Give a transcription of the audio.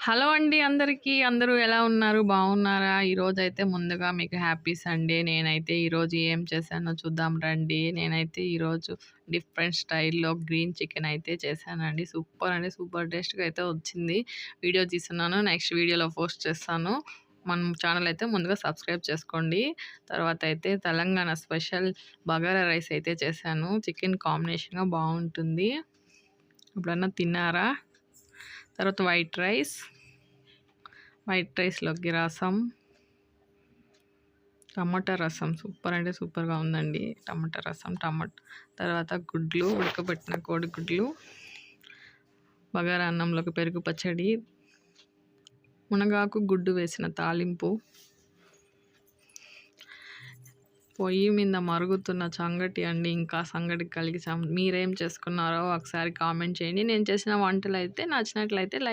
Hello అండి అందరికీ. అందరూ ఎలా ఉన్నారు? బాగున్నారా? ఈరోజైతే ముందుగా మీకు హ్యాపీ సండే. నేనైతే ఈరోజు ఏం చేశానో చూద్దాం రండి. నేనైతే ఈరోజు డిఫరెంట్ స్టైల్‌లో గ్రీన్ చికెన్ అయితే చేశానండి. సూపర్ అంటే సూపర్ టేస్ట్‌గా అయితే వచ్చింది. వీడియో తీస్తున్నాను. నెక్స్ట్ వీడియోలో పోస్ట్ చేస్తాను. మన ఛానల్ అయితే ముందుగా సబ్స్క్రైబ్ చేసుకోండి. తర్వాత అయితే తెలంగాణ స్పెషల్ బగారా రైస్ అయితే చేశాను. చికెన్ కాంబినేషన్‌గా బాగుంటుంది. ఎప్పుడన్నా తిన్నారా? తర్వాత వైట్ రైస్‌లోకి రసం, టమాటా రసం సూపర్ అంటే సూపర్‌గా ఉందండి. టమాటా రసం, తర్వాత గుడ్లు, ఉడకబెట్టిన కోడిగుడ్లు, బగారా అన్నంలోకి పెరుగు పచ్చడి, మునగాకు గుడ్డు వేసిన తాలింపు, పొయ్యి మీద మరుగుతున్న సంగటి అండి. ఇంకా సంగటి కలిగి మీరేం చేసుకున్నారో ఒకసారి కామెంట్ చేయండి. నేను చేసిన వంటలైతే నచ్చినట్లయితే లైక్